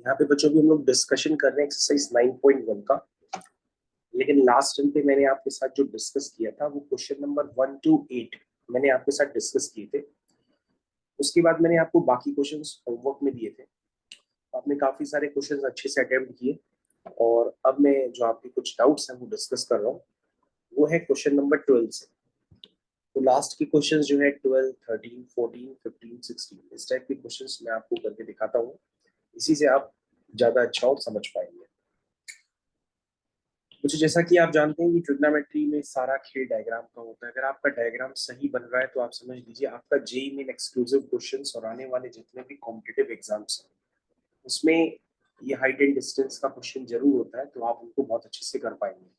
यहाँ पे बच्चों भी हम लोग डिस्कशन कर रहे हैं एक्सरसाइज 9.1 का। लेकिन लास्ट टाइम पे मैंने आपके साथ जो डिस्कस किया था वो क्वेश्चन नंबर 1 to 8 मैंने आपके साथ डिस्कस किए थे। उसके बाद मैंने आपको बाकी क्वेश्चंस होमवर्क में दिए थे। आपने काफी सारे क्वेश्चंस अच्छे से अटेम्प्ट किए और अब मैं जो आपके कुछ डाउट्स हैं वो डिस्कस कर रहा हूँ। वो है क्वेश्चन नंबर 12 से। तो लास्ट के क्वेश्चंस जो है 12, 13, 14, 15, 16 इस टाइप के क्वेश्चंस मैं आपको करके दिखाता हूँ। इसी से आप ज्यादा अच्छा और समझ पाएंगे। कुछ जैसा कि आप जानते हैं कि ट्रिग्नोमेट्री में सारा खेल डायग्राम का होता है। अगर आपका डायग्राम सही बन रहा है तो आप समझ लीजिए आपका जेईई मेन एक्सक्लूसिव क्वेश्चंस और आने वाले जितने भी कॉम्पिटिटिव एग्जाम्स हैं उसमें ये हाइट एंड डिस्टेंस का क्वेश्चन जरूर होता है, तो आप उनको बहुत अच्छे से कर पाएंगे।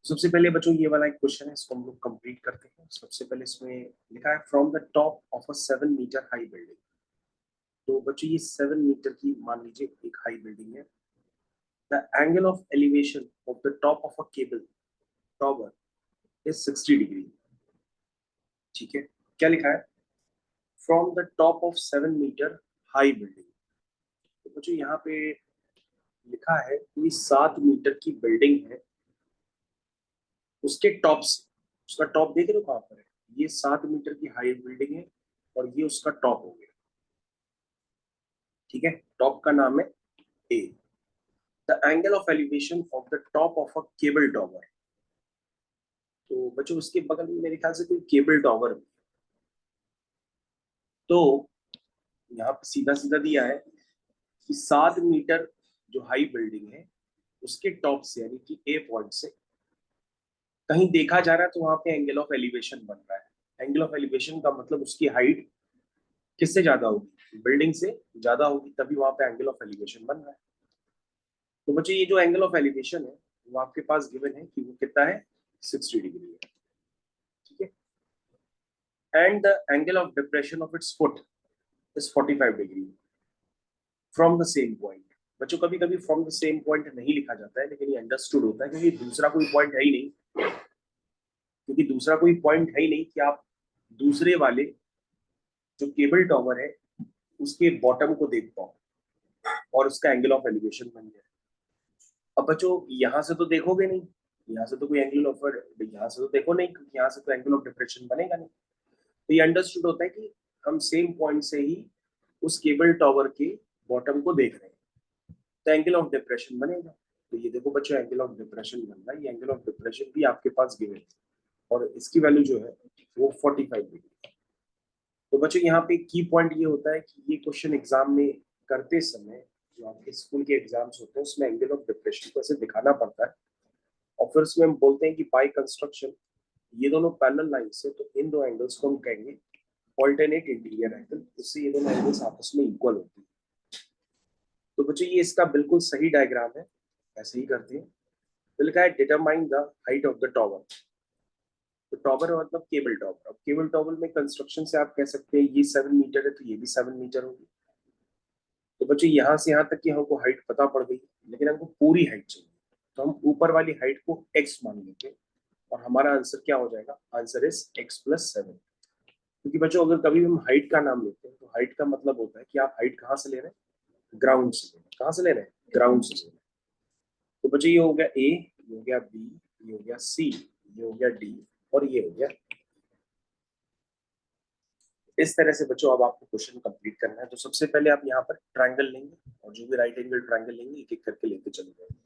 सबसे पहले बच्चों ये वाला एक क्वेश्चन है, इसको हम लोग कंप्लीट करते हैं। सबसे पहले इसमें लिखा है from the top of a 7 metre high building. तो बच्चों ये 7 मीटर की मान लीजिए एक हाई बिल्डिंग है। The angle of elevation of the top of a cable tower is 60 degree. ठीक है, क्या लिखा है? From the top of 7 metre high building. तो बच्चों यहाँ पे लिखा है कि 7 मीटर की बिल्डिंग है, उसके टॉप से, उसका टॉप देख रहे हो कहाँ पर है? ये 7 मीटर की हाई बिल्डिंग है और ये उसका टॉप हो गया। ठीक है, टॉप का नाम है A. The angle of elevation of the top of a cable tower. तो बच्चों उसके बगल में मेरे ख्याल से कोई केबल टॉवर, तो यहाँ पे सीधा सीधा दिया है कि 7 मीटर जो हाई बिल्डिंग है उसके टॉप से यानी कि ए पॉइंट से कहीं देखा जा रहा है तो वहां पे एंगल ऑफ एलिवेशन बन रहा है। एंगल ऑफ एलिवेशन का मतलब उसकी हाइट किससे ज्यादा होगी? बिल्डिंग से ज्यादा होगी, तभी वहां पे एंगल ऑफ एलिवेशन बन रहा है। तो बच्चे ये जो एंगल ऑफ एलिवेशन है वो आपके पास गिवन है कि वो कितना है, 60 डिग्री है। ठीक है, and the angle of depression of its foot is 45 degree from the same point. बच्चों कभी कभी फ्रॉम द सेम पॉइंट नहीं लिखा जाता है, लेकिन ये अंडरस्टूड होता है क्योंकि दूसरा कोई पॉइंट है ही नहीं। क्योंकि दूसरा कोई पॉइंट है ही नहीं कि आप दूसरे वाले जो केबल टॉवर है उसके बॉटम को देख पाओ और उसका एंगल ऑफ एलिवेशन बन जाए। अब बच्चों यहाँ से तो देखोगे नहीं, यहाँ से तो कोई एंगल ऑफ, यहाँ से तो देखो नहीं क्योंकि यहाँ से तो एंगल ऑफ डिप्रेशन बनेगा नहीं। तो ये अंडरस्टूड होता है कि हम सेम पॉइंट से ही उस केबल टॉवर के बॉटम को देख रहे हैं, तो एंगल ऑफ डिप्रेशन बनेगा। तो ये देखो बच्चों एंगल ऑफ डिप्रेशन बन रहा है, ये एंगल ऑफ डिप्रेशन भी आपके पास गिवन है और इसकी वैल्यू जो है वो 45 डिग्री। तो बच्चों यहाँ पे की पॉइंट ये होता है कि ये क्वेश्चन एग्जाम में करते समय जो आपके स्कूल के एग्जाम्स होते हैं उसमें एंगल ऑफ डिप्रेशन को ऐसे दिखाना पड़ता है और फिर उसमें हम बोलते हैं कि बाय कंस्ट्रक्शन ये दोनों पैरेलल लाइंस है तो इन दो एंगल्स को हम कहेंगे ऑल्टरनेट इंटीरियर एंगल, उससे ये दोनों एंगल्स आपस में इक्वल होती है। तो बच्चों ये इसका बिल्कुल सही डायग्राम है, ऐसे ही करते हैं। तो लिखा है determine the height of the tower. तो टॉवर मतलब केबल टॉवर। अब केबल टॉवर में कंस्ट्रक्शन से आप कह सकते हैं ये 7 मीटर है तो ये भी 7 मीटर होगी। तो बच्चों यहाँ से यहाँ तक की हमको हाइट पता पड़ गई, लेकिन हमको पूरी हाइट चाहिए। तो हम ऊपर वाली हाइट को x मान लेंगे और हमारा आंसर क्या हो जाएगा? Answer is x+7। क्योंकि बच्चों अगर कभी हम हाइट का नाम लेते हैं तो हाइट का मतलब होता है कि आप हाइट कहाँ से ले रहे हैं? ग्राउंड से ले रहे हैं। कहाँ से ले रहे हैं? ग्राउंड से ले रहे हैं। तो बच्चों ये हो गया ए, ये हो गया बी, ये हो गया सी, ये हो गया डी और ये हो गया। इस तरह से बच्चों अब आपको क्वेश्चन कंप्लीट करना है। तो सबसे पहले आप यहाँ पर ट्रायंगल लेंगे और जो भी राइट एंगल ट्रायंगल लेंगे एक एक करके लेते चले जाएंगे।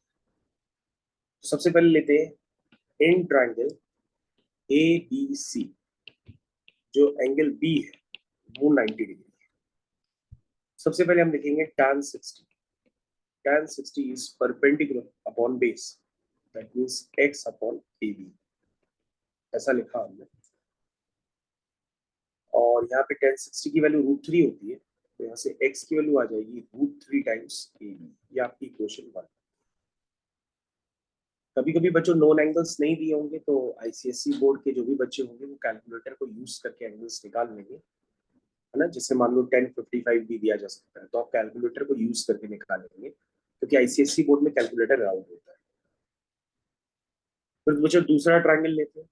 तो सबसे पहले लेते हैं इन ट्रायंगल ए बी सी। जो एंगल बी है वो 90 डिग्री है। सबसे पहले हम लिखेंगे tan 60। tan 60 is perpendicular upon base, that means x upon AB। ऐसा लिखा हमने। और यहाँ पे tan 60 की वैल्यू √3 होती है, तो यहाँ से x की वैल्यू आ जाएगी √3 टाइम्स AB। ये आपकी इक्वेशन 1। कभी कभी बच्चों नोन एंगल्स नहीं दिए होंगे तो आईसीएसई बोर्ड के जो भी बच्चे होंगे वो कैलकुलेटर को यूज करके एंगल्स निकाल लेंगे, है ना। जैसे मान लो 1055 भी दिया जा सकता है तो आप कैलकुलेटर को यूज करके निकालेंगे क्योंकि आईसीएसई बोर्ड में कैलकुलेटर अलाउड होता है। फिर बच्चों दूसरा ट्रायंगल लेते हैं।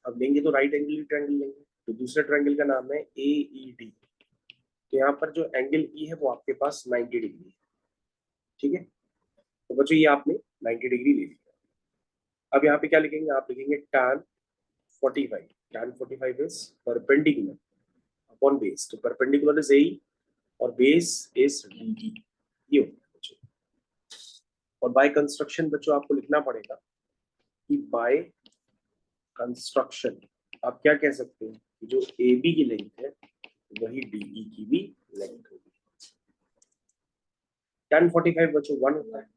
अब लेंगे तो राइट एंगल ट्रायंगल लेंगे। तो दूसरे ट्रायंगल का नाम है AED। तो यहाँ पर जो एंगल ई है वो आपके पास 90 डिग्री है, ठीक है। तो बच्चों ये आपने 90 डिग्री ले लिया। अब यहाँ पे क्या लिखेंगे, आप लिखेंगे tan 45, tan 45 is perpendicular upon base, तो परपेंडिकुलर इज ए और बेस इज डी, ये होगा बच्चों। और बाय कंस्ट्रक्शन बच्चों आपको लिखना पड़ेगा कि बाय कंस्ट्रक्शन आप क्या कह सकते हैं कि जो ए बी की लेंथ है वही डीई की भी लेंथ होगी। tan 45 बच्चों 1 होता है,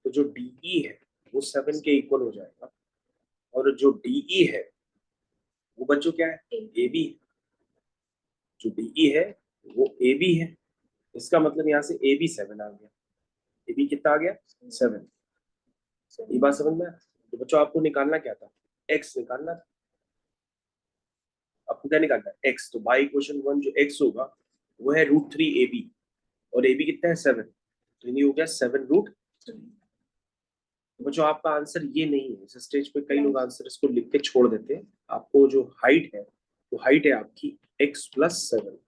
तो जो डीई है वो 7 के इक्वल हो जाएगा, और जो डीई है वो बच्चों क्या है, ए बी। जो डीई है वो ए बी है, इसका मतलब यहाँ से ए बी 7 आ गया। ए बी कितना आ गया, 7। ये बात समझ में? तो बच्चों आपको निकालना क्या था, एक्स निकालना था। आपको क्या निकालना है, एक्स। तो बाई इक्वेशन 1 जो एक्स होगा वो है √3 ए बी, और ए बी कितना है 7, तो ये हो गया 7√3। तो बच्चों आपका आंसर ये नहीं है। इस स्टेज पे कई लोग आंसर इसको लिख के छोड़ देते हैं। आपको जो हाइट है वो हाइट है आपकी x + 7,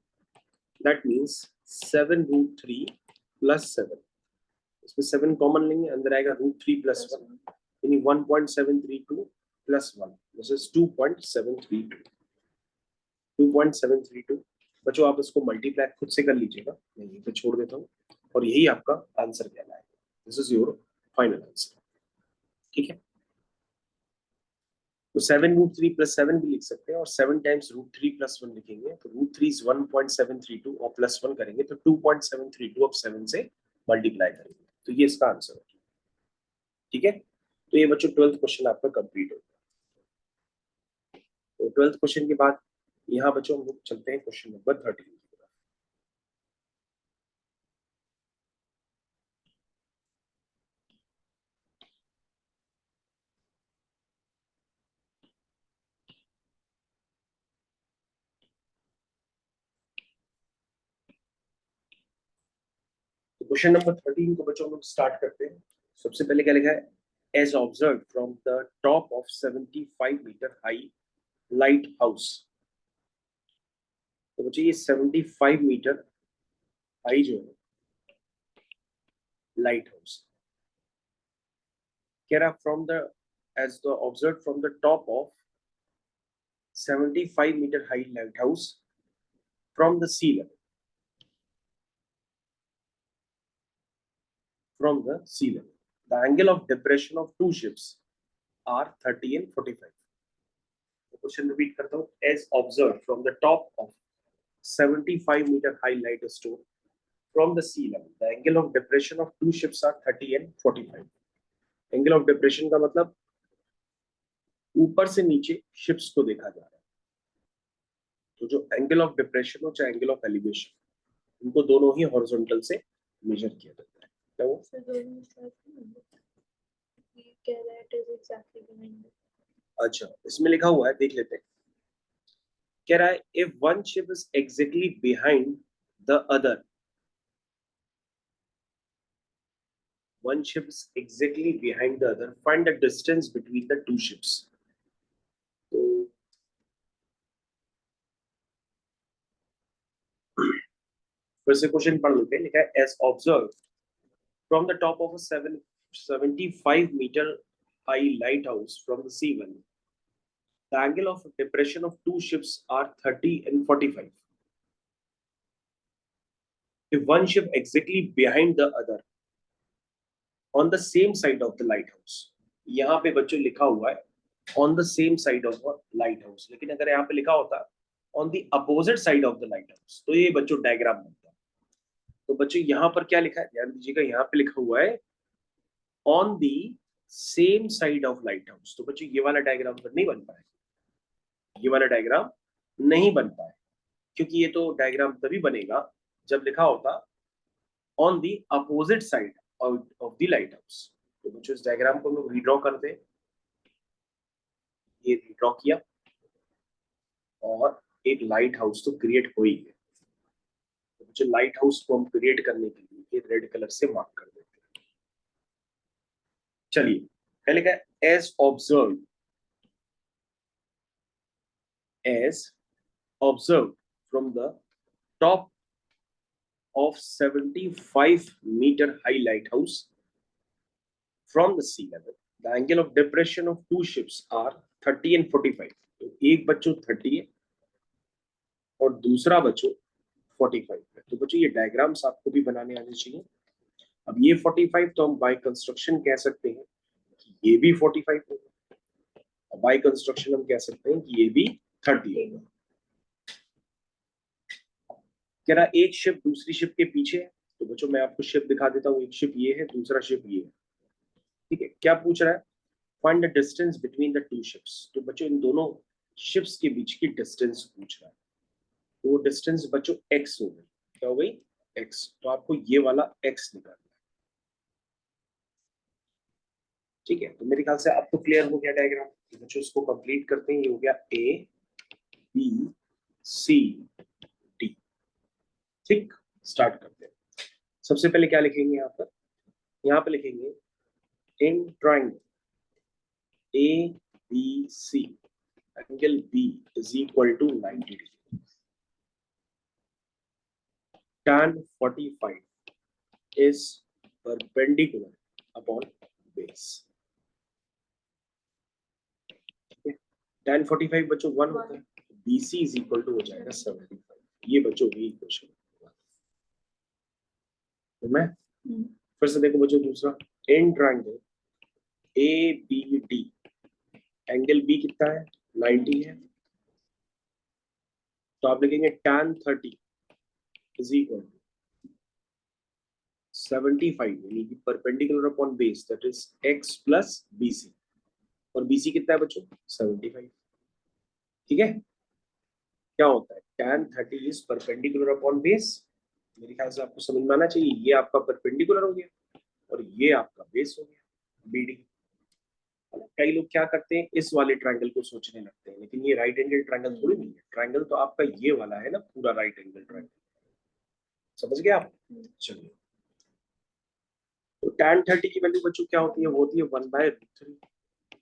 दैट मीन्स 7√3 + 7। इसमें 7 कॉमन लेंगे, अंदर आएगा √3 + 1, यानी 1.732 + 1, दिस इज 2.732। 2.732 बच्चों आप इसको मल्टीप्लाई खुद से कर लीजिएगा, मैं यहीं पे छोड़ देता हूँ, और यही आपका आंसर कहलाएगा। This is your final answer, ठीक है। तो 7√3 + 7 भी लिख सकते हैं, और 7 टाइम्स √3 + 1 लिखेंगे तो √3 इज 1.732, और +1 करेंगे तो 2.732 अब 7 से मल्टीप्लाई करेंगे, तो ये इसका आंसर है, ठीक है। तो ये बच्चों 12th क्वेश्चन आपका कंप्लीट हो गया। तो 12th क्वेश्चन के बाद यहाँ बच्चों हम लोग चलते हैं क्वेश्चन नंबर 13 की तरफ। तो क्वेश्चन नंबर 13 को बच्चों हम लोग स्टार्ट करते हैं। सबसे पहले क्या लिखा है, as observe from the top of 75 metre high lighthouse. तो बच्चों ये 75 मीटर हाई जो है लाइट हाउस, कह रहा from the as the observe from the top of 75 metre high lighthouse from the sea level, from the sea level. The angle of depression of two ships are 30 and 45. Question repeat करता हूँ, as observe from the top of 75 metre high light stone from the sea level, the angle of depression of two ships are 30 and 45. Angle of depression का मतलब ऊपर से नीचे ships को देखा जा रहा है, तो जो एंगल ऑफ डिप्रेशन हो चाहे एंगल ऑफ एलिवेशन, उनको दोनों ही हॉरिजॉन्टल से मेजर किया जाता है। क्या वो अच्छा इसमें लिखा हुआ है, देख लेते हैं। कह रहा है if one ship is exactly behind the other, one ship is exactly behind the other, find the distance between the two ships. तो फिर से क्वेश्चन पढ़ लेते हैं। लिखा है as observe from the top of a 75 metre high lighthouse from the sea level, the angle of depression of two ships are 30 and 45. If one ship exactly behind the other on the same side of the lighthouse, यहाँ पे बच्चों लिखा हुआ है on the same side of a lighthouse, लेकिन अगर यहाँ पे लिखा होता on the opposite side of the lighthouse तो ये बच्चों डायग्राम बनता। तो बच्चों यहाँ पर क्या लिखा है, ध्यान दीजिएगा, यहाँ पे लिखा हुआ है on the same side of lighthouse, तो बच्चों ये वाला डायग्राम पर नहीं बन पाए, ये वाला डायग्राम नहीं बन पाए, क्योंकि ये तो डायग्राम तभी बनेगा जब लिखा होता on the opposite side of the light house. तो बच्चों इस डायग्राम को हम लोग रीड्रॉ करते हैं, ये रीड्रॉ किया, और एक लाइट हाउस तो क्रिएट हो ही गया। तो बच्चों लाइट हाउस को हम क्रिएट करने के लिए ये रेड कलर से मार्क कर देते हैं। चलिए पहले क्या, as observe, as observe from the top of 75-meter high lighthouse from the sea level. The angle of depression of two ships are 30 and 45. तो एक बच्चों 30 है और दूसरा बच्चों 45 है। तो बच्चों ये डायग्राम्स आपको भी बनाने आने चाहिए। अब ये 45 तो हम बाय कंस्ट्रक्शन कह सकते हैं कि ये भी 45 होगा, बाय कंस्ट्रक्शन हम कह सकते हैं कि ये भी 30 होगा। कह रहा एक शिप दूसरी शिप के पीछे है, तो बच्चों मैं आपको शिप दिखा देता हूँ। एक शिप ये है, दूसरा शिप ये है, ठीक है। क्या पूछ रहा है? Find the distance between the two ships. तो बच्चों इन दोनों शिप्स के बीच की डिस्टेंस पूछ रहा है। तो वो डिस्टेंस बच्चों x हो गई। क्या हो गई? x। तो आपको ये वाला x निकालना है, ठीक है। तो मेरे ख्याल से आपको क्लियर हो गया डायग्राम। तो बच्चों इसको कंप्लीट करते हैं। ये हो गया A B C D, ठीक। स्टार्ट करते हैं। सबसे पहले क्या लिखेंगे यहाँ पर? यहाँ पे लिखेंगे in triangle ABC angle B is equal to 90 degree. Tan 45 is perpendicular upon base. Tan 45 बच्चों 1 होता है, BC is equal to हो जाएगा 75। ये बच्चों भी इक्वेशन। तो मैं फिर से देखो बच्चों दूसरा in triangle ABD angle B कितना है? 90 है। तो आप लिखेंगे tan 30 is equal to 75 यानी कि perpendicular upon base, that is x plus BC। और BC कितना है बच्चों? 75, ठीक है। क्या होता है? tan 30 is perpendicular upon base. मेरे ख्याल से आपको समझ में आना चाहिए। ये आपका परपेंडिकुलर हो गया और ये आपका बेस हो गया BD। कई लोग क्या करते हैं, इस वाले ट्रायंगल को सोचने लगते हैं, लेकिन ये राइट एंगल ट्रायंगल थोड़ी नहीं है। ट्रायंगल तो आपका ये वाला है ना, पूरा राइट एंगल ट्रायंगल। समझ गए आप? चलिए, तो tan 30 की वैल्यू बच्चों क्या होती है? वो होती है 1/√3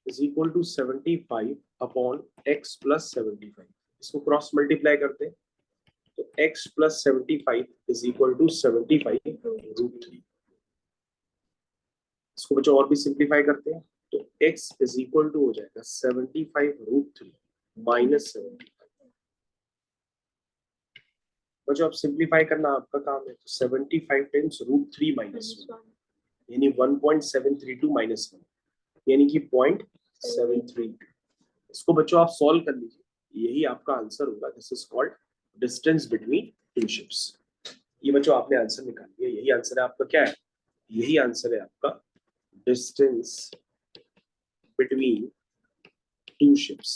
is equal to 75 upon x plus 75। इसको क्रॉस मल्टीप्लाई करते हैं तो x plus 75 is equal to 75√3। इसको बच्चों और भी सिंप्लीफाई करते हैं तो x इज इक्वल टू हो जाएगा 75√3 माइनस 75। बच्चों अब सिंप्लीफाई करना आपका काम है। तो 75 टाइम्स √3 माइनस 1 यानी 1.732 माइनस 1 यानी कि 0.732। इसको बच्चों आप सॉल्व कर लीजिए, यही आपका आंसर होगा। This is called distance between two ships. ये बच्चों आपने आंसर निकाल लिया। यही आंसर है आपका। क्या है? यही आंसर है आपका डिस्टेंस बिटवीन टू शिप्स।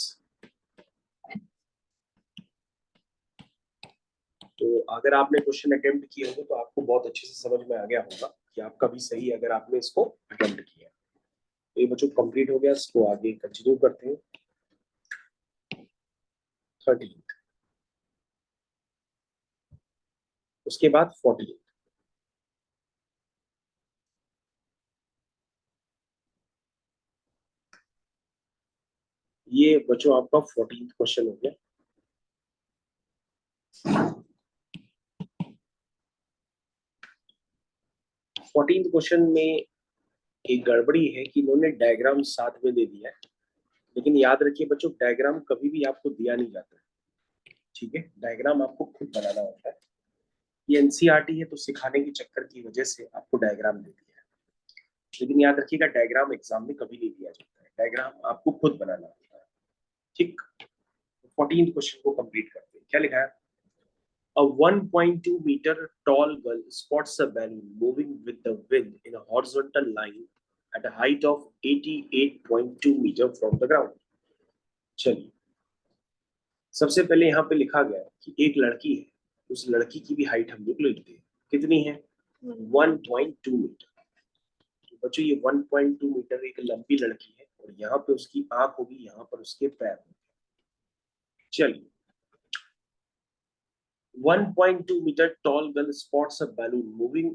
तो अगर आपने क्वेश्चन अटेम्प्ट किए होंगे तो आपको बहुत अच्छे से समझ में आ गया होगा कि आपका भी सही है अगर आपने इसको अटेम्प्ट किया। तो ये बच्चों कंप्लीट हो गया। इसको आगे कंटिन्यू करते हैं। 13, उसके बाद 14। ये बच्चों आपका 14th क्वेश्चन हो गया। 14th क्वेश्चन में एक गड़बड़ी है कि इन्होंने डायग्राम साथ में दे दिया है, लेकिन याद रखिए बच्चों डायग्राम कभी भी आपको दिया नहीं जाता है, ठीक है। डायग्राम आपको खुद बनाना होता है। ये एनसीईआरटी है तो सिखाने के चक्कर की वजह से आपको डायग्राम दे दिया है, लेकिन याद रखिएगा डायग्राम एग्जाम में कभी नहीं दिया जाता है। डायग्राम आपको खुद बनाना होता है, ठीक। 14th क्वेश्चन को कंप्लीट करते हैं। क्या लिखा है? A 1.2 meter tall girl spots a balloon moving with the wind in a horizontal line at a height of 88.2 meter from the ground. चलिए, सबसे पहले यहाँ पे लिखा गया है कि एक लड़की है, उस लड़की की भी हाइट हम लोग लिखते हैं। कितनी है? 1.2 मीटर। तो बच्चों ये 1.2 मीटर एक लंबी लड़की है और यहाँ पे उसकी आंख होगी, यहाँ पर उसके पैर होंगे। चलिए, 1.2 meter tall girl spots a balloon moving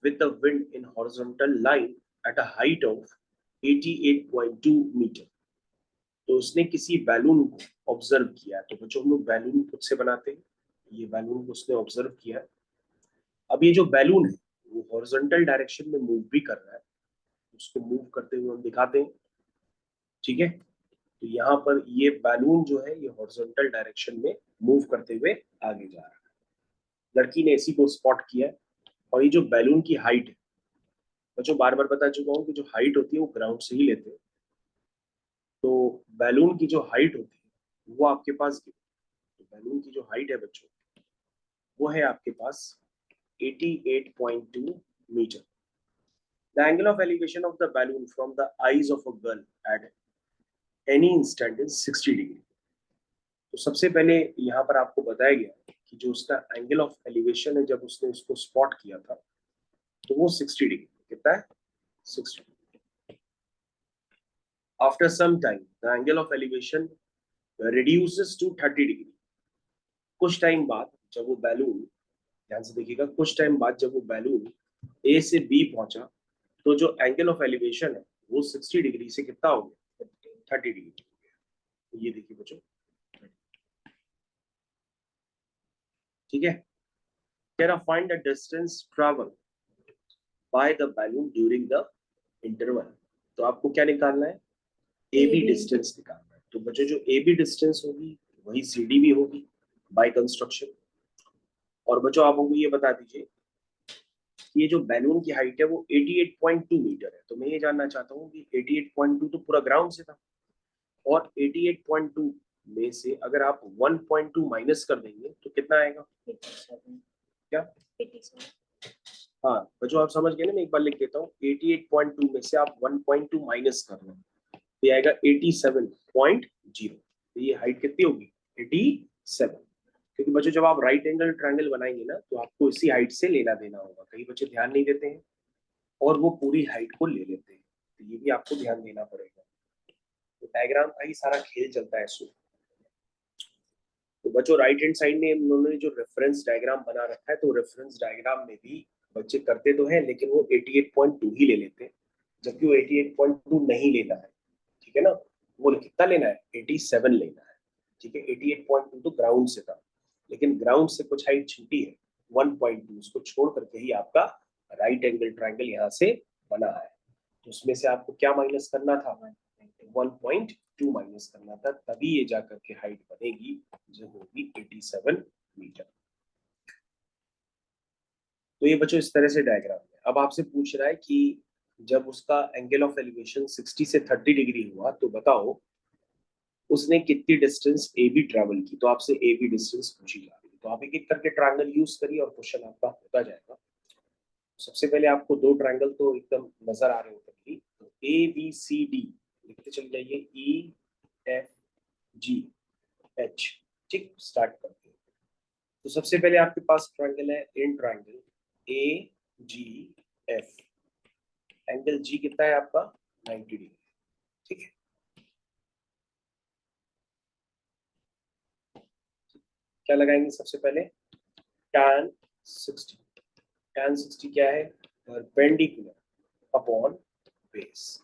with the wind in horizontal line at a height of 88.2 meter. तो उसने किसी बैलून को ऑब्जर्व किया। तो बच्चों हम लोग बैलून खुद से बनाते हैं। ये बैलून को उसने ऑब्जर्व किया अब ये जो बैलून है वो हॉरिजॉन्टल डायरेक्शन में मूव भी कर रहा है, उसको मूव करते हुए हम दिखाते हैं, ठीक है। तो यहाँ पर ये बैलून जो है ये हॉरिजॉन्टल डायरेक्शन में मूव करते हुए आगे जा रहा है। लड़की ने इसी को स्पॉट किया है। और ये जो बैलून की हाइट है, बच्चों बार बार बता चुका हूँ कि जो हाइट होती है वो ग्राउंड से ही लेते हैं। तो बैलून की जो हाइट होती है वो आपके पास, तो बैलून की जो हाइट है बच्चों वो है आपके पास 88.2 metre. The angle of elevation of the balloon from the eyes of a girl at any instant is 60 degree. तो सबसे पहले यहाँ पर आपको बताया गया कि जो उसका एंगल ऑफ एलिवेशन है जब उसने उसको स्पॉट किया था तो वो 60 डिग्री, कितना है 60। After some time the angle of elevation reduces to 30 degree. कुछ टाइम बाद जब वो बैलून, ध्यान से देखिएगा, कुछ टाइम बाद जब वो बैलून ए से बी पहुंचा तो जो एंगल ऑफ एलिवेशन है वो 60 डिग्री से कितना हो गया, 30 डिग्री। ये देखिए बच्चों, ठीक है। Can I find the distance travel by the balloon during the interval? तो आपको क्या निकालना है, ए बी डिस्टेंस निकालना है। तो बच्चों जो ए बी डिस्टेंस होगी वही सी डी भी होगी बाय कंस्ट्रक्शन। और बच्चों आप हमको ये बता दीजिए ये जो बैलून की हाइट है वो 88.2 मीटर है। तो मैं ये जानना चाहता हूँ कि 88.2 तो पूरा ग्राउंड से था, और 88.2 में से अगर आप 1.2 माइनस कर देंगे तो कितना आएगा, क्या 87। हाँ बच्चों आप समझ गए ना, मैं एक बार लिख देता हूँ। 88.2 में से आप 1.2 माइनस कर रहे हैं तो ये आएगा 87.0। तो ये हाइट कितनी होगी, 87। क्योंकि बच्चों जब आप राइट एंगल ट्रायंगल बनाएंगे ना तो आपको इसी हाइट से लेना देना होगा। कई बच्चे ध्यान नहीं देते हैं और वो पूरी हाइट को ले लेते हैं, तो ये भी आपको ध्यान देना पड़ेगा। तो डायग्राम का ही सारा खेल चलता है इसमें। तो बच्चों राइट हैंड साइड में उन्होंने जो रेफरेंस डायग्राम बना रखा है, तो रेफरेंस डायग्राम में भी बच्चे करते तो हैं लेकिन वो 88.2 ही ले लेते हैं, जबकि वो 88.2 नहीं लेना है, ठीक है ना। वो कितना लेना है, 87 लेना है, ठीक है। 88.2 तो ग्राउंड से था, लेकिन ग्राउंड से कुछ हाइट छूटी है 1.2, उसको छोड़ करके ही आपका राइट एंगल ट्रायंगल यहाँ से बना है। तो उसमें से आपको क्या माइनस करना था, 1.2 माइनस करना था, तभी ये जाकर के हाइट बनेगी जो होगी 87 मीटर। तो ये बच्चों इस तरह से डायग्राम है। अब आपसे पूछ रहा है कि जब उसका एंगल ऑफ एलिवेशन 60 से 30 डिग्री हुआ तो बताओ उसने कितनी डिस्टेंस ए बी ट्रेवल की। तो आपसे ए बी डिस्टेंस पूछी जा रही है, तो आप एक एक करके ट्रायंगल यूज करिए और क्वेश्चन आपका होता जाएगा। सबसे पहले आपको दो ट्रायंगल तो एकदम नजर आ रहे होते हैं, तो ए बी सी डी लिखते चले जाइए, ई एफ जी एच, ठीक, स्टार्ट करते हैं। तो सबसे पहले आपके पास ट्रायंगल है in triangle A G F. Angle G कितना है आपका, 90 डिग्री, ठीक है। क्या लगाएंगे सबसे पहले, tan 60। tan 60 क्या है, परपेंडिकुलर अपॉन बेस,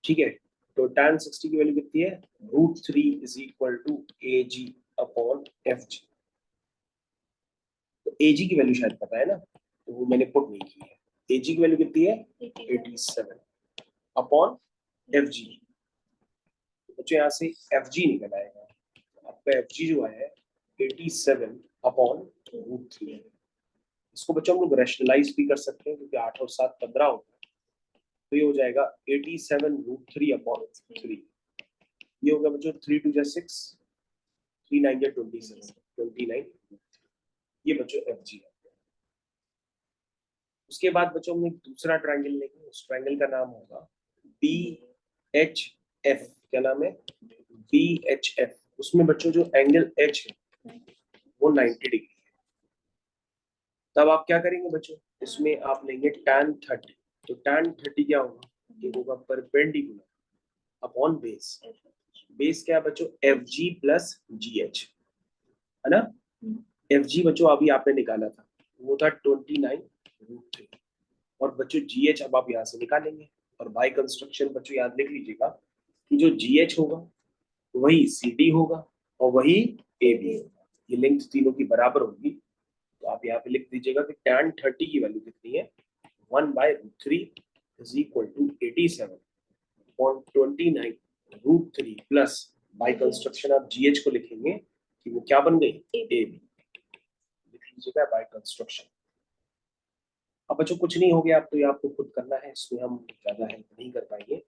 ठीक है। तो tan 60 की वैल्यू कितनी है, √3 is equal to A G upon F G. तो ए जी की वैल्यू शायद पता है ना, तो वो मैंने पुट नहीं की है। ए जी की वैल्यू कितनी है, 87 अपॉन एफ जी। बच्चों यहाँ से एफ जी निकल आएगा, आपका एफ जी जो है 87 अपॉन √3। इसको बच्चों हम लोग रैशनलाइज भी कर सकते हैं क्योंकि 8 और 7 15 होता है, तो ये हो जाएगा 87 √3 अपॉन 3। ये होगा बच्चों 3 2 6, 3 9 27, 29। ये बच्चों एफ जी है। उसके बाद बच्चों हम एक दूसरा ट्रायंगल लेंगे, उस ट्रायंगल का नाम होगा बी एच एफ। क्या नाम है, बी एच एफ। उसमें बच्चों जो एंगल एच है वो 90 डिग्री है। तब आप क्या करेंगे बच्चों, इसमें आप लेंगे tan 30। तो tan 30 क्या होगा, ये होगा परपेंडिकुलर अपॉन बेस। बेस क्या है बच्चों, एफ जी प्लस जी एच, है ना। एफ जी बच्चों अभी आपने निकाला था, वो था 29 √3। और बच्चों जी एच अब आप यहाँ से निकालेंगे, और बाय कंस्ट्रक्शन बच्चों याद लिख लीजिएगा कि जो जी एच होगा वही सी डी होगा और वही ए बी। ये लेंथ तीनों की बराबर होगी, तो आप यहाँ पे लिख दीजिएगा कि tan 30 की वैल्यू कितनी है, 1/√3 is equal to 87.29√3 plus by construction आप GH को लिखेंगे कि वो क्या बन गई, ए बी। लिख लीजिएगा बाय कंस्ट्रक्शन। अब बच्चों कुछ नहीं हो गया, अब तो ये आपको खुद करना है, इसमें हम ज्यादा हेल्प नहीं कर पाएंगे।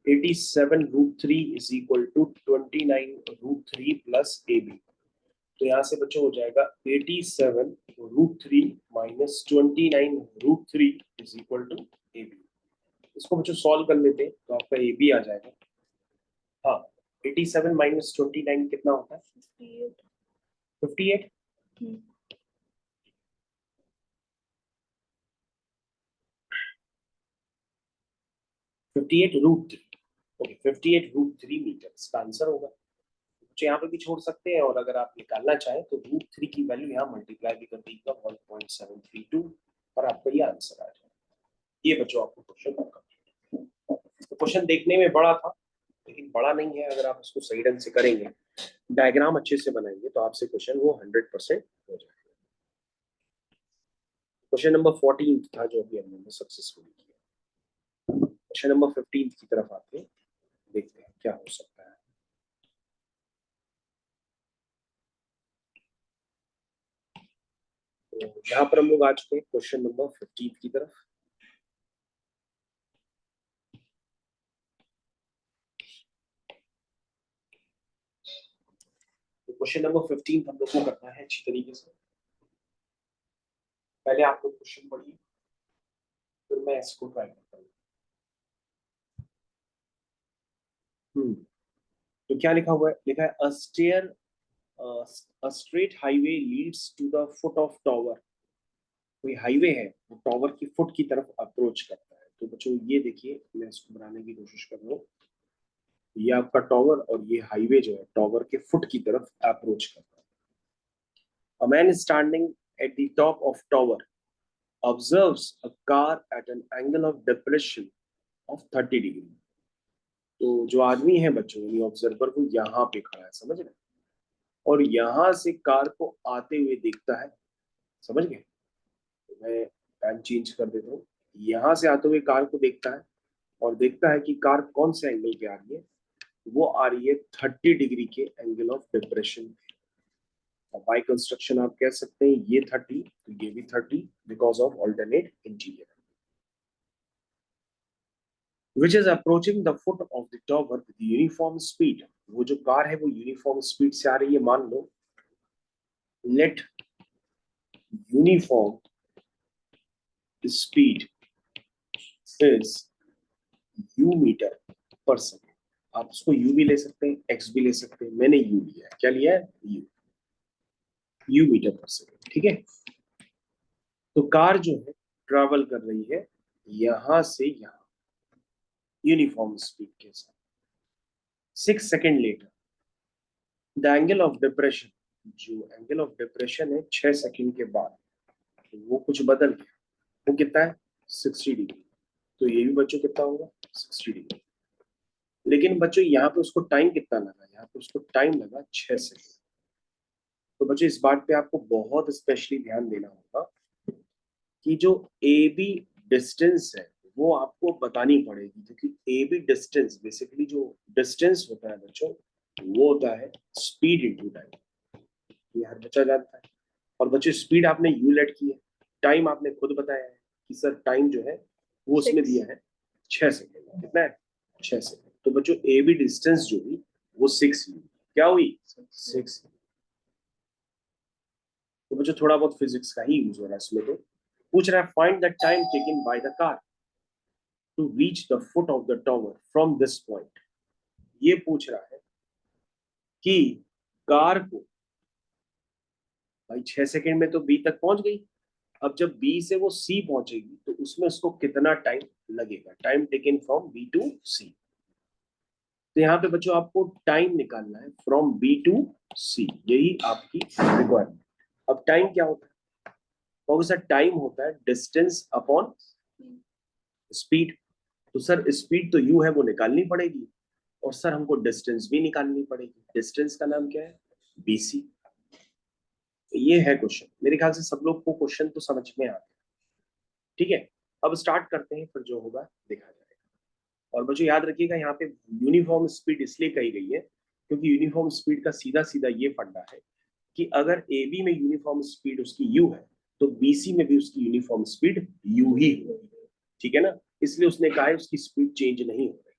87√3 is equal to 29√3 plus A B. तो यहाँ से बच्चों हो जाएगा 87√3 minus 29√3 is equal to A B. इसको बच्चों सॉल्व कर लेते हैं तो आपका ए बी आ जाएगा। हाँ, 87 माइनस 29 कितना होता है, 58। 58√3, ओके 58√3 मीटर इसका आंसर होगा। तो यहाँ पे भी छोड़ सकते हैं, और अगर आप निकालना चाहें तो √3 की वैल्यू यहाँ मल्टीप्लाई भी कर दीजिएगा 1.732 और आपका ये आंसर आ जाएगा। ये बच्चों आपको क्वेश्चन कंप्लीट। तो क्वेश्चन देखने में बड़ा था, लेकिन बड़ा नहीं है। अगर आप उसको सही ढंग से करेंगे, डायग्राम अच्छे से बनाएंगे, तो आपसे क्वेश्चन वो 100% हो जाएगा। क्वेश्चन नंबर 14 था जो अभी हमने सक्सेसफुली किया। क्वेश्चन नंबर 15 की तरफ आते हैं, देखते हैं क्या हो सकता है। तो यहाँ पर हम लोग आ चुके हैं क्वेश्चन नंबर 15 की तरफ। क्वेश्चन नंबर 15 हम लोग को करना है अच्छी तरीके से। पहले आप लोग क्वेश्चन पढ़िए, फिर मैं इसको ट्राई करता हूँ। तो क्या लिखा हुआ है, लिखा है a straight highway leads to the foot of tower। कोई हाईवे है, वो टॉवर की फुट की तरफ अप्रोच करता है। तो बच्चों ये देखिए, मैं इसको बनाने की कोशिश कर रहा हूँ। ये आपका टॉवर और ये हाईवे जो है टॉवर के फुट की तरफ अप्रोच करता है। A man is standing at the top of tower observes a car at an angle of depression of 30 degree. तो जो आदमी है बच्चों, यानी ऑब्जर्वर, वो यहाँ पे खड़ा है, समझ रहे, और यहाँ से कार को आते हुए देखता है, समझ गए। तो मैं टाइम चेंज कर देता हूँ। यहाँ से आते हुए कार को देखता है और देखता है कि कार कौन से एंगल पे आ रही है, वो आ रही है 30 डिग्री के एंगल ऑफ डिप्रेशन पे। बाय कंस्ट्रक्शन आप कह सकते हैं ये 30, तो ये भी 30 because of alternate interior. Which is approaching the foot of the tower with uniform speed। वो जो कार है वो यूनिफॉर्म स्पीड से आ रही है, मान लो। Let uniform speed is u metre per second. आप उसको u भी ले सकते हैं, x भी ले सकते हैं, मैंने u लिया है। क्या लिया है, u मीटर पर सेकेंड, ठीक है। तो कार जो है ट्रैवल कर रही है यहां से यहां यूनिफॉर्म स्पीड के साथ। 6 second later the angle of depression, जो एंगल ऑफ डिप्रेशन है 6 सेकेंड के बाद, वो कुछ बदल गया। वो कितना है, 60 डिग्री। तो ये भी बच्चों कितना होगा, 60 डिग्री। लेकिन बच्चों यहाँ पे उसको टाइम कितना लगा, यहाँ पे उसको टाइम लगा 6 सेकेंड। तो बच्चों इस बात पे आपको बहुत स्पेशली ध्यान देना होगा कि जो ए बी डिस्टेंस है वो आपको बतानी पड़ेगी, क्योंकि ए बी डिस्टेंस बेसिकली जो डिस्टेंस होता है बच्चों, वो होता है स्पीड इनटू टाइम। ये हर बच्चा जानता है। और बच्चों स्पीड आपने यू लेट की है, टाइम आपने खुद बताया है कि सर टाइम जो है वो उसमें दिया है 6 सेकेंड। कितना है, 6 सेकेंड। तो बच्चों ए बी डिस्टेंस जो हुई वो 6 हुई। क्या हुई, 6। तो बच्चों थोड़ा बहुत फिजिक्स का ही यूज हो रहा है इसमें। तो पूछ रहा है find the time taken by the car to reach the foot of the tower from this point. ये पूछ रहा है कि कार को, भाई 6 सेकेंड में तो बी तक पहुंच गई, अब जब बी से वो सी पहुंचेगी तो उसमें उसको कितना टाइम लगेगा, time taken from B to C. तो यहाँ पे बच्चों आपको टाइम निकालना है फ्रॉम बी टू सी, यही आपकी रिक्वायरमेंट। अब टाइम क्या होता है, कौन सा टाइम होता है, डिस्टेंस अपॉन स्पीड। तो सर स्पीड तो यू है, वो निकालनी पड़ेगी, और सर हमको डिस्टेंस भी निकालनी पड़ेगी। डिस्टेंस का नाम क्या है, BC। ये है क्वेश्चन। मेरे ख्याल से सब लोग को क्वेश्चन तो समझ में आ गया। ठीक है, अब स्टार्ट करते हैं, फिर जो होगा देखा जाएगा। और बच्चों याद रखिएगा, यहाँ पे यूनिफॉर्म स्पीड इसलिए कही गई है क्योंकि यूनिफॉर्म स्पीड का सीधा सीधा ये फंडा है कि अगर AB में यूनिफॉर्म स्पीड उसकी U है तो BC में भी उसकी यूनिफॉर्म स्पीड U ही होगी। ठीक है ना, इसलिए उसने कहा है उसकी स्पीड चेंज नहीं हो रही है।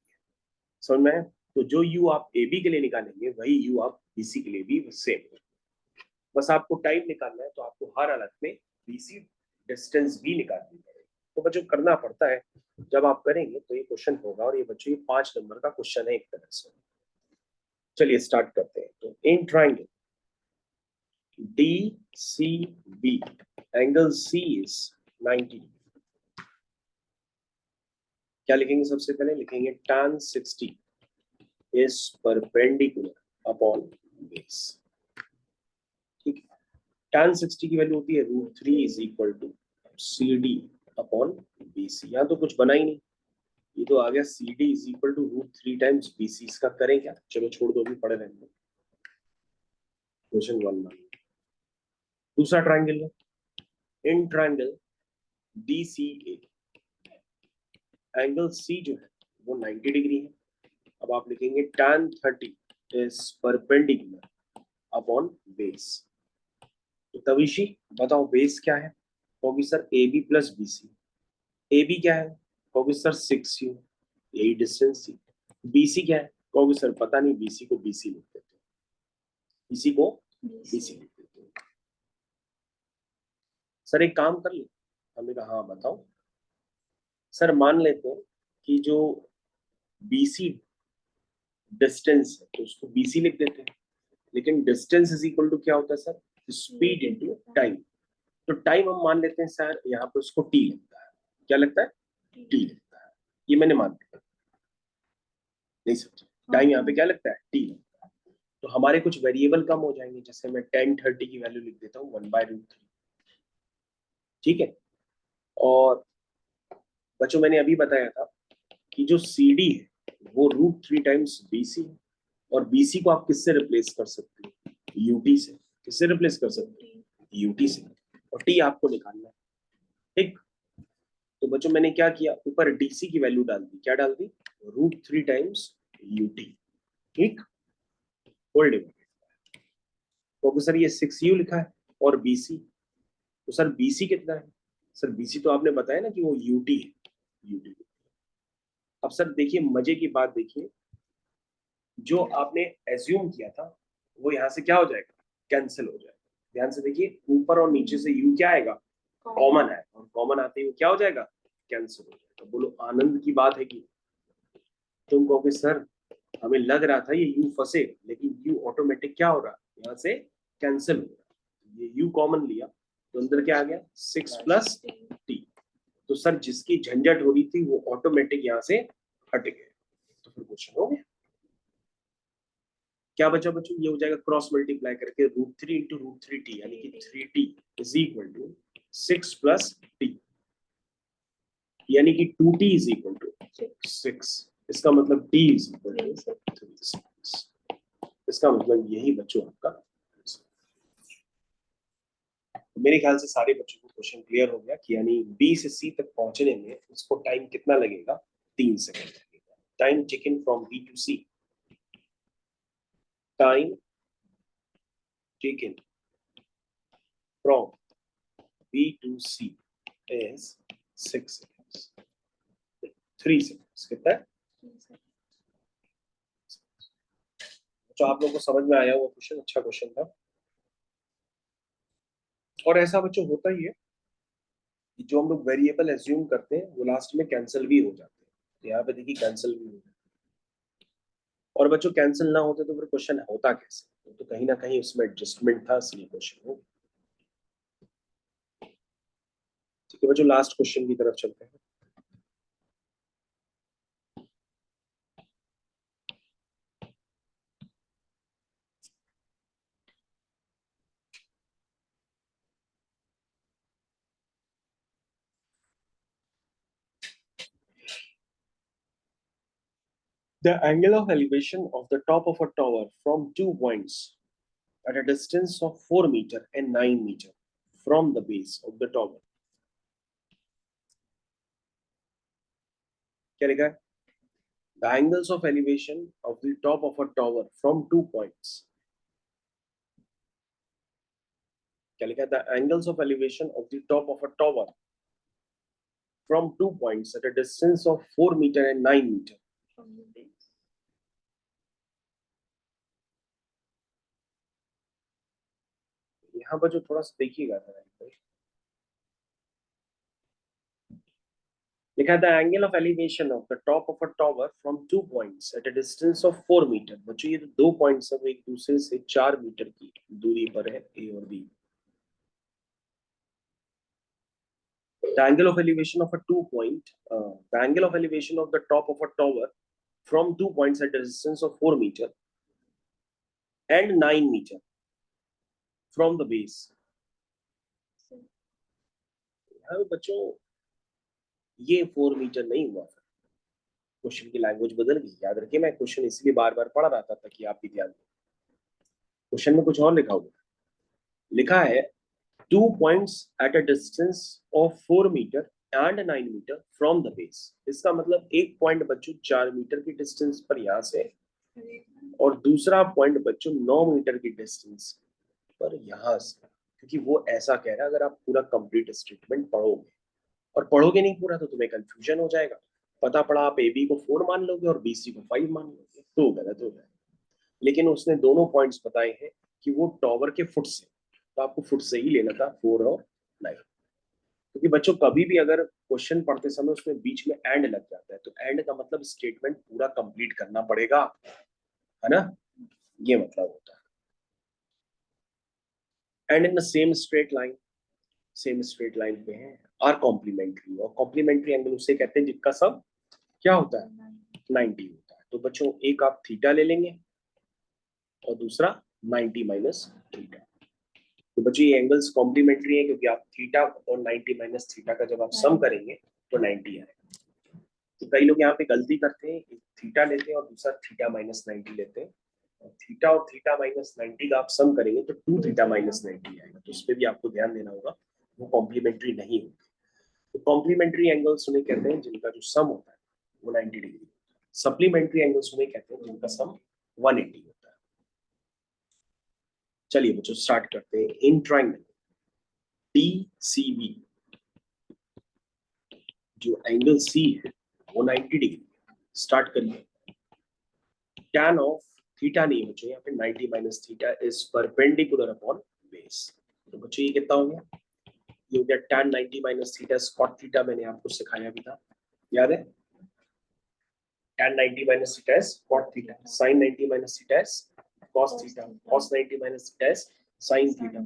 समझ में है? तो जो U आप AB के लिए निकालेंगे वही U आप BC के लिए भी सेम। बस आपको टाइम निकालना है, तो आपको हर हालत में BC डिस्टेंस भी निकालनी पड़ेगी। तो बच्चों करना पड़ता है, जब आप करेंगे तो ये क्वेश्चन होगा। और ये बच्चों ये 5 नंबर का क्वेश्चन है एक तरह से। चलिए स्टार्ट करते हैं। तो in triangle DCB angle C is 90। क्या लिखेंगे? सबसे पहले लिखेंगे tan 60 is perpendicular upon base. ठीक है, tan 60 की वैल्यू होती है √3 is equal to CD upon BC। यहाँ तो कुछ बना ही नहीं, ये तो आ गया CD is equal to √3 times BC। इसका करें क्या? चलो छोड़ दो, अभी पढ़े रहेंगे। क्वेश्चन 1 में दूसरा ट्राइंगल है, in triangle DCA angle C जो है वो 90 डिग्री है। अब आप लिखेंगे tan 30 is perpendicular upon base. तो तविशी बताओ बेस क्या है? होगी sir AB plus BC। AB क्या है? होगी सर 6U, यही डिस्टेंस थी। BC क्या है? होगी सर पता नहीं, BC को BC लिख देते हैं, BC को BC लिख देते हैं। सर एक काम कर ले। हमने कहा हाँ बताओ। सर मान लेते हैं कि जो BC डिस्टेंस है तो उसको BC लिख देते हैं, लेकिन डिस्टेंस इज इक्वल टू क्या होता है सर? Speed into time. तो टाइम हम मान लेते हैं सर यहाँ पे उसको T लगता है। क्या लगता है? T लगता है। ये मैंने मान लिया, नहीं समझे? टाइम यहाँ पे क्या लगता है? T लगता है। तो हमारे कुछ वेरिएबल कम हो जाएंगे, जैसे मैं tan 30 की वैल्यू लिख देता हूँ 1/√3। ठीक है, और बच्चों मैंने अभी बताया था कि जो CD है वो √3 टाइम्स BC है, और BC को आप किससे रिप्लेस कर सकते हैं? UT से। किससे रिप्लेस कर सकते हैं? UT से। और T आपको निकालना है। ठीक, तो बच्चों मैंने क्या किया, ऊपर DC की वैल्यू डाल दी। क्या डाल दी? √3 टाइम्स UT। ठीक, होल डिवाइडेड। तो सर ये 6U लिखा है, और BC, तो सर BC कितना है? सर BC तो आपने बताया ना कि वो UT है, UT। अब सर देखिए मजे की बात देखिए, जो आपने एज्यूम किया था वो यहाँ से क्या हो जाएगा? कैंसिल हो जाएगा। ध्यान से देखिए, ऊपर और नीचे से U क्या आएगा? कॉमन है, और कॉमन आते ही वो क्या हो जाएगा? कैंसिल हो जाएगा। बोलो आनंद की बात है कि? तुम कहोगे सर हमें लग रहा था ये U फंसे, लेकिन U ऑटोमेटिक क्या हो रहा है? यहाँ से कैंसिल हो रहा है। ये U कॉमन लिया तो अंदर क्या आ गया? 6 प्लस T। तो सर जिसकी झंझट हो रही थी वो ऑटोमेटिक यहाँ से हट गए। तो फिर क्वेश्चन हो गया। क्या बचा बच्चों? ये हो जाएगा क्रॉस मल्टीप्लाई करके √3 इंटू √3T, यानी कि 3T is equal to 6 plus T, यानी कि 2T इज इक्वल टू 6। इसका मतलब T इज इक्वल टू 3। इसका मतलब यही बच्चों आपका। तो मेरे ख्याल से सारे बच्चों को क्वेश्चन क्लियर हो गया कि यानी B से C तक पहुंचने में उसको टाइम कितना लगेगा? 3 सेकंड लगेगा। Time taken from B to C, time taken from B to C is 6 seconds. 3 seconds कितना है? तो आप लोगों को समझ में आया हुआ क्वेश्चन, अच्छा क्वेश्चन था। और ऐसा बच्चों होता ही है कि जो हम लोग वेरिएबल एज्यूम करते हैं वो लास्ट में कैंसिल भी हो जाते हैं। तो यहाँ पे देखिए कैंसिल भी हो जाते हैं। और बच्चों कैंसिल ना होते तो फिर क्वेश्चन होता कैसे? तो कहीं ना कहीं उसमें एडजस्टमेंट था, इसलिए क्वेश्चन हो। ठीक है बच्चों, लास्ट क्वेश्चन की तरफ चलते हैं। The angle of elevation of the top of a tower from 2 points at a distance of 4 meter and 9 meter from the base of the tower. क्या लिखा है? The angles of elevation of the top of a tower from 2 points. क्या लिखा है? The angles of elevation of the top of a tower from 2 points at a distance of 4 meter and 9 meter. From the base. यहाँ पर जो थोड़ा सा देखिएगा लिखा है the angle of elevation of the top of a tower from 2 points at a distance of 4 meter. बच्चों ये 2 पॉइंट्स है वो एक दूसरे से 4 मीटर की दूरी पर है A और B. The angle of elevation of a 2-point, the angle of elevation of the top of a tower from 2 points at a distance of 4 meter and 9 meter from the base. हाँ बच्चों ये 4 metre नहीं हुआ, फिर question की language बदल गई. याद रखिए मैं क्वेश्चन इसलिए बार बार पढ़ रहा था ताकि आप भी ध्यान दें. क्वेश्चन में कुछ और लिखा हुआ, लिखा है 2 points at a distance of 4 meter and 9 meter from the base. इसका मतलब एक पॉइंट बच्चों 4 मीटर की डिस्टेंस पर यहाँ से और दूसरा पॉइंट बच्चों 9 मीटर की डिस्टेंस पर यहाँ से, क्योंकि वो ऐसा कह रहा है. अगर आप पूरा कंप्लीट स्टेटमेंट पढ़ोगे और पढ़ोगे नहीं पूरा तो तुम्हें कंफ्यूजन हो जाएगा. पता पड़ा आप ए बी को 4 मान लोगे और बी सी को 5 मान लोगे तो गलत हो जाएगा. लेकिन उसने दोनों पॉइंट्स बताए हैं कि वो टॉवर के फुट से, तो आपको फुट से ही लेना था 4 और 9. क्योंकि बच्चों कभी भी अगर क्वेश्चन पढ़ते समय उसमें बीच में एंड लग जाता है तो एंड का मतलब स्टेटमेंट पूरा कंप्लीट करना पड़ेगा, है ना, ये मतलब होता है. And in the same straight line, same straight line पे है आर कॉम्प्लीमेंट्री, और कॉम्प्लीमेंट्री एंगल उसे कहते हैं जिसका सब क्या होता है 90 होता है. तो बच्चों एक आप थीटा ले लेंगे और दूसरा 90 माइनस थीटा. तो बच्चों ये एंगल्स कॉम्प्लीमेंट्री है क्योंकि आप थीटा और 90 माइनस थीटा का जब आप सम करेंगे तो 90 आएगा. तो कई लोग यहाँ पे गलती करते हैं, एक थीटा लेते हैं और दूसरा थीटा माइनस 90 लेते हैं. और थीटा माइनस 90 का आप सम करेंगे तो 2 थीटा माइनस 90 आएगा. तो उस पर भी आपको ध्यान देना होगा, वो कॉम्प्लीमेंट्री नहीं होगी. तो कॉम्प्लीमेंट्री एंगल्स उन्हें कहते हैं जिनका जो सम होता है वो 90 डिग्री. सप्लीमेंट्री एंगल्स उन्हें कहते हैं जिनका सम 180 होता है. चलिए बच्चों स्टार्ट करते हैं. इन ट्राइंगल DCB जो एंगल C है वो 90 डिग्री. स्टार्ट करिए. tan ऑफ थीटा नहीं बच्चों, यहाँ पे 90 minus theta is perpendicular upon base. तो बच्चों ये कितना हो गया? ये हो गया tan 90 minus theta cot theta. मैंने आपको सिखाया भी था, याद है? tan 90 minus theta is cot theta, sin 90 minus theta is cos theta, cos 90 minus theta is sin theta.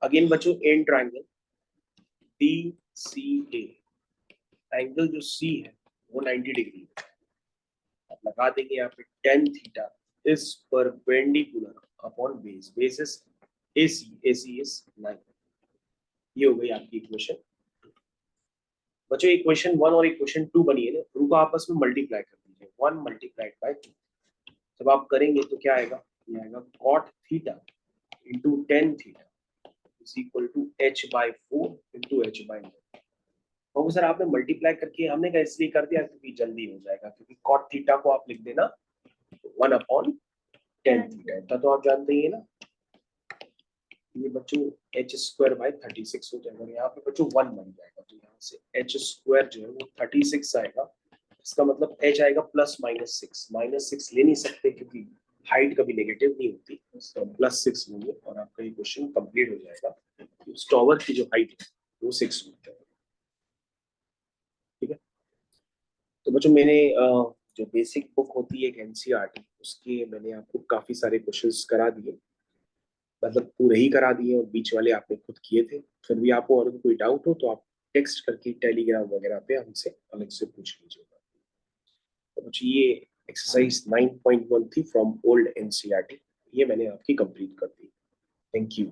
Again बच्चों इन ट्रायंगल DCA एंगल जो C है वो 90 डिग्री है. आप लगा देंगे यहाँ पे tan theta is perpendicular upon base. Base is AC, AC is 9. ये हो गई आपकी इक्वेशन. बच्चों इक्वेशन 1 और इक्वेशन 2 बनी है ना, उनको आपस में मल्टीप्लाई कर दीजिए. 1 मल्टीप्लाइड बाय 2. जब आप करेंगे तो क्या आएगा? ये आएगा cot theta into tan theta is equal to h by 4 into h by 9. तो सर आपने मल्टीप्लाई करके, हमने क्या इसलिए कर दिया क्योंकि जल्दी हो जाएगा. क्योंकि cot थीटा को आप लिख देना 1 अपॉन tan थीटा, इतना तो आप जानते ही है ना. ये बच्चों h स्क्वायर बाय 36 हो जाएगा. यहाँ पे बच्चों 1 बन जाएगा तो यहाँ से h स्क्वायर जो है वो 36 आएगा. इसका मतलब h आएगा प्लस माइनस 6. माइनस 6 ले नहीं सकते क्योंकि हाइट कभी नेगेटिव नहीं होती, तो प्लस 6 लेंगे और आपका ये क्वेश्चन कंप्लीट हो जाएगा. उस टॉवर की जो हाइट है वो 6 मीटर है. ठीक है. तो बच्चों मैंने जो बेसिक बुक होती है एक एनसीईआरटी, उसके मैंने आपको काफी सारे क्वेश्चंस करा दिए, मतलब पूरे ही करा दिए और बीच वाले आपने खुद किए थे. फिर भी आपको और कोई डाउट हो तो आप टेक्स्ट करके टेलीग्राम वगैरह पे हमसे अलग से पूछ लीजिएगा. तो बच्चों ये एक्सरसाइज 9.1 थी फ्रॉम ओल्ड एनसीईआरटी, ये मैंने आपकी कंप्लीट कर दी. Thank you.